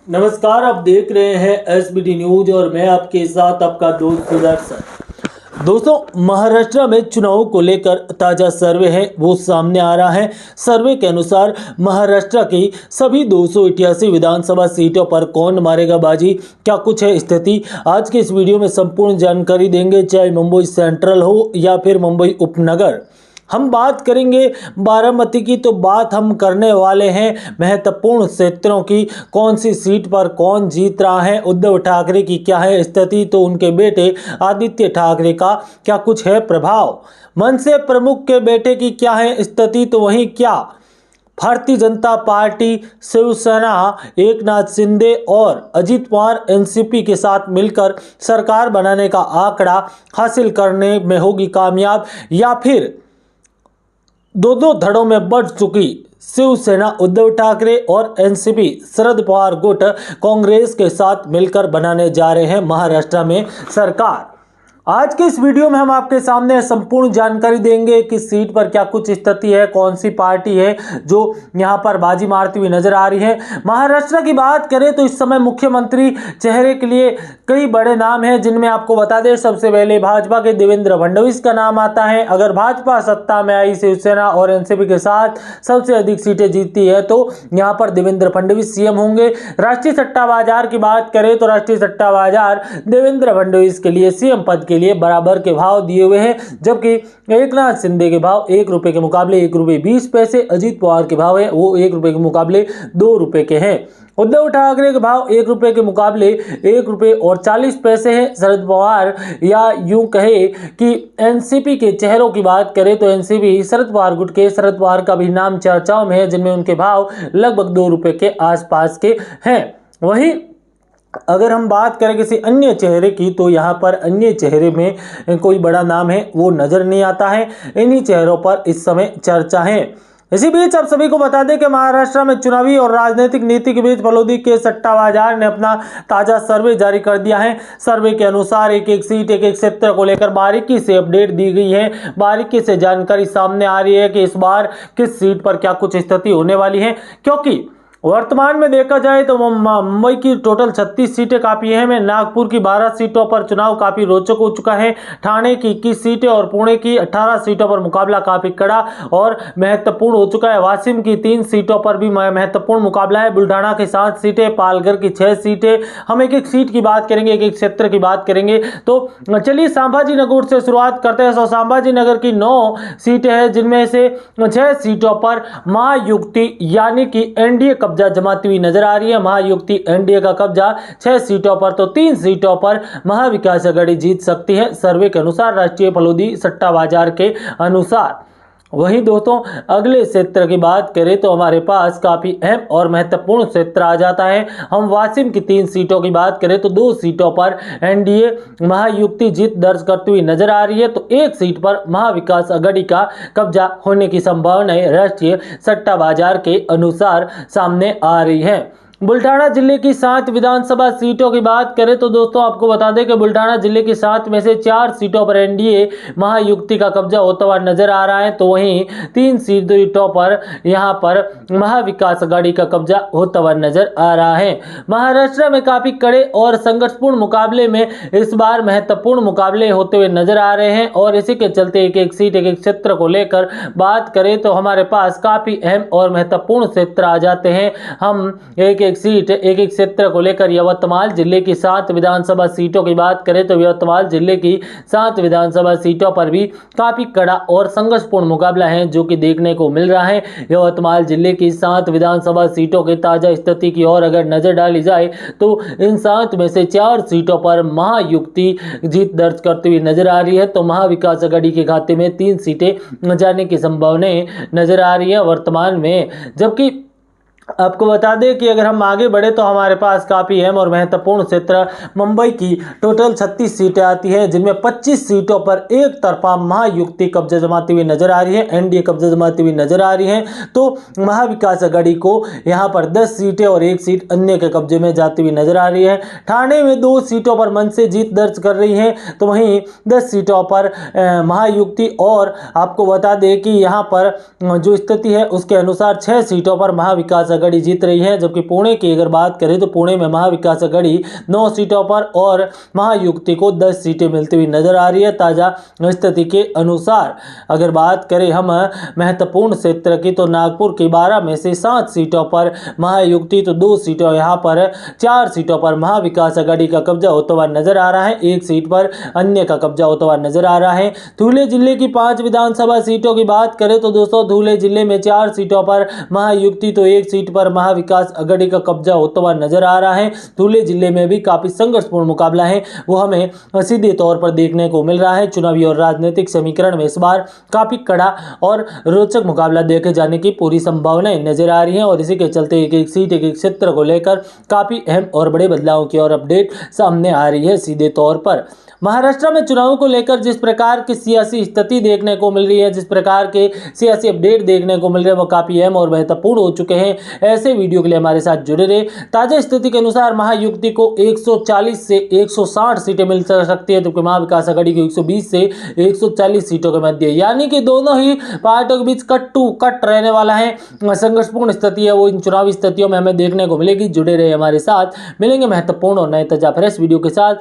नमस्कार, आप देख रहे हैं एसबीटी न्यूज और मैं आपके साथ आपका दोस्त सुदर्शन। दोस्तों, महाराष्ट्र में चुनाव को लेकर ताजा सर्वे है वो सामने आ रहा है। सर्वे के अनुसार महाराष्ट्र की सभी 288 विधानसभा सीटों पर कौन मारेगा बाजी, क्या कुछ है स्थिति, आज के इस वीडियो में संपूर्ण जानकारी देंगे। चाहे मुंबई सेंट्रल हो या फिर मुंबई उपनगर, हम बात करेंगे बारामती की, तो बात हम करने वाले हैं महत्वपूर्ण क्षेत्रों की। कौन सी सीट पर कौन जीत रहा है, उद्धव ठाकरे की क्या है स्थिति, तो उनके बेटे आदित्य ठाकरे का क्या कुछ है प्रभाव, मनसे प्रमुख के बेटे की क्या है स्थिति, तो वहीं क्या भारतीय जनता पार्टी, शिवसेना, एकनाथ शिंदे और अजित पवार एनसीपी के साथ मिलकर सरकार बनाने का आंकड़ा हासिल करने में होगी कामयाब, या फिर दो धड़ों में बढ़ चुकी शिवसेना उद्धव ठाकरे और एनसीपी शरद पवार गुट कांग्रेस के साथ मिलकर बनाने जा रहे हैं महाराष्ट्र में सरकार। आज के इस वीडियो में हम आपके सामने संपूर्ण जानकारी देंगे कि सीट पर क्या कुछ स्थिति है, कौन सी पार्टी है जो यहां पर बाजी मारती हुई नजर आ रही है। महाराष्ट्र की बात करें तो इस समय मुख्यमंत्री चेहरे के लिए कई बड़े नाम हैं, जिनमें आपको बता दें सबसे पहले भाजपा के देवेंद्र फडणवीस का नाम आता है। अगर भाजपा सत्ता में आई, शिवसेना और एनसीपी के साथ सबसे अधिक सीटें जीतती है तो यहाँ पर देवेंद्र फडणवीस सीएम होंगे। राष्ट्रीय सट्टा बाजार की बात करें तो राष्ट्रीय सट्टा बाजार देवेंद्र फडणवीस के लिए सीएम पद के लिए बराबर के भाव दिए हुए हैं, जबकि एकनाथ शिंदे के भाव 1 रुपए के मुकाबले 1 रुपए 20 पैसे, अजित पवार के भाव है वो 1 रुपए के मुकाबले 2 रुपए के हैं, उद्धव ठाकरे के भाव 1 रुपए के मुकाबले 1 रुपए और 40 पैसे हैं। शरद पवार या यूं कहे कि एनसीपी के चेहरों की बात करें तो एनसीपी शरद पवार गुट के शरद पवार का भी नाम चर्चाओं में है, जिनमें उनके भाव लगभग 2 रुपए के आसपास के हैं। वहीं अगर हम बात करें किसी अन्य चेहरे की, तो यहाँ पर अन्य चेहरे में कोई बड़ा नाम है वो नजर नहीं आता है। इन्हीं चेहरों पर इस समय चर्चा है। इसी बीच आप सभी को बता दें कि महाराष्ट्र में चुनावी और राजनीतिक नीति के बीच फलोदी के सट्टा बाजार ने अपना ताजा सर्वे जारी कर दिया है। सर्वे के अनुसार एक एक सीट, एक एक क्षेत्र को लेकर बारीकी से अपडेट दी गई है। बारीकी से जानकारी सामने आ रही है कि इस बार किस सीट पर क्या कुछ स्थिति होने वाली है, क्योंकि वर्तमान में देखा जाए तो मुंबई की टोटल 36 सीटें काफी अहम है। नागपुर की 12 सीटों पर चुनाव काफी रोचक हो चुका है। ठाणे की 21 सीटें और पुणे की 18 सीटों पर मुकाबला काफी कड़ा और महत्वपूर्ण हो चुका है। वाशिम की 3 सीटों पर भी महत्वपूर्ण मुकाबला है। बुल्ढाना की 7 सीटें, पालघर की 6 सीटें। हम एक एक सीट की बात करेंगे, एक एक क्षेत्र की बात करेंगे। तो चलिए संभाजी नगर से शुरुआत करते हैं। संभाजी नगर की 9 सीटें हैं, जिनमें से 6 सीटों पर महायुति यानी कि एनडीए कब्जा जमाती हुई नजर आ रही है। महायुति एनडीए का कब्जा 6 सीटों पर, तो 3 सीटों पर महाविकास आघाड़ी जीत सकती है सर्वे के अनुसार, राष्ट्रीय फलोदी सट्टा बाजार के अनुसार। वहीं दोस्तों अगले क्षेत्र की बात करें तो हमारे पास काफी अहम और महत्वपूर्ण क्षेत्र आ जाता है। हम वाशिम की 3 सीटों की बात करें तो 2 सीटों पर एनडीए महायुति जीत दर्ज करती हुई नजर आ रही है, तो 1 सीट पर महाविकास आघाड़ी का कब्जा होने की संभावनाएं राष्ट्रीय सट्टा बाजार के अनुसार सामने आ रही है। बुल्ढाना जिले की 7 विधानसभा सीटों की बात करें तो दोस्तों आपको बता दें कि बुल्ढाना जिले की 7 में से 4 सीटों पर एनडीए महायुति का कब्जा होता हुआ नजर आ रहा है, तो वहीं 3 सीटों पर यहां पर महाविकास आघाड़ी का कब्जा होता हुआ नजर आ रहा है। महाराष्ट्र में काफी कड़े और संघर्षपूर्ण मुकाबले में इस बार महत्वपूर्ण मुकाबले होते हुए नजर आ रहे हैं, और इसी के चलते एक एक सीट, एक एक क्षेत्र को लेकर बात करें तो हमारे पास काफी अहम और महत्वपूर्ण क्षेत्र आ जाते हैं। हम एक सीट, एक एक क्षेत्र को लेकर यवतमाल जिले की 7 विधानसभा सीटों की बात करें तो यवतमाल जिले की 7 विधानसभा सीटों पर भी काफी कड़ा और संघर्षपूर्ण मुकाबला है जो कि देखने को मिल रहा है। यवतमाल जिले की 7 विधानसभा सीटों की ताजा स्थिति की ओर अगर नजर डाली जाए तो इन 7 में से 4 सीटों पर महायुति जीत दर्ज करती हुई नजर आ रही है, तो महाविकास आघाड़ी के खाते में 3 सीटें जाने की संभावनाएं नजर आ रही है वर्तमान में। जबकि आपको बता दें कि अगर हम आगे बढ़े तो हमारे पास काफ़ी अहम और महत्वपूर्ण क्षेत्र मुंबई की टोटल 36 सीटें आती हैं, जिनमें 25 सीटों पर एक तरफा महायुति कब्जा जमाती हुई नजर आ रही है, एनडीए कब्जा जमाती हुई नजर आ रही है। तो महाविकास आघाड़ी को यहां पर 10 सीटें और 1 सीट अन्य के कब्जे में जाती हुई नजर आ रही है। ठाणे में 2 सीटों पर मनसे जीत दर्ज कर रही है, तो वहीं 10 सीटों पर महायुति, और आपको बता दें कि यहाँ पर जो स्थिति है उसके अनुसार 6 सीटों पर महाविकास अघाड़ी जीत रही है, जबकि पुणे की अगर बात करें तो पुणे में महाविकास अघाड़ी 9 सीटों पर और महायुति को 10 सीटें मिलती हुई नजर आ रही है। ताजा स्थिति के अनुसार अगर बात करें हम महत्वपूर्ण क्षेत्र की तो नागपुर की 12 में से 7 सीटों पर महायुति तो 2 सीटों यहाँ पर 4 सीटों पर महाविकास अघाड़ी का कब्जा होता हुआ नजर आ रहा है, 1 सीट पर अन्य का कब्जा होता हुआ नजर आ रहा है। धुले जिले की 5 विधानसभा सीटों की बात करें तो दोस्तों धुले जिले में 4 सीटों पर महायुति तो 1 सीट पर महाविकास अघाड़ी का कब्जा होता हुआ नजर आ रहा है। धुले जिले में भी काफी संघर्षपूर्ण मुकाबला है वो हमें सीधे तौर पर देखने को मिल रहा है। चुनावी और राजनीतिक समीकरण में इस बार काफी कड़ा और रोचक मुकाबला देखे जाने की पूरी संभावनाएं नजर आ रही हैं और इसी के चलते एक एक सीट एक एक क्षेत्र को लेकर काफी अहम और बड़े बदलावों की और अपडेट सामने आ रही है। सीधे तौर पर महाराष्ट्र में चुनाव को लेकर जिस प्रकार की सियासी स्थिति देखने को मिल रही है, जिस प्रकार के सियासी अपडेट देखने को मिल रहे हैं वो काफी अहम और महत्वपूर्ण हो चुके हैं। ऐसे वीडियो के लिए हमारे साथ जुड़े रहे। ताजा स्थिति के अनुसार महायुति को 140 से 160 सीटें मिल सकती है, जबकि महाविकास अघाड़ी को 120 से 140 सीटों के मध्य, यानी कि दोनों ही पार्टियों के बीच कट टू कट रहने वाला है। संघर्षपूर्ण स्थिति है वो इन चुनावी स्थितियों में हमें देखने को मिलेगी। जुड़े रहे हमारे साथ, मिलेंगे महत्वपूर्ण और नए ताजा फ्रेश वीडियो के साथ।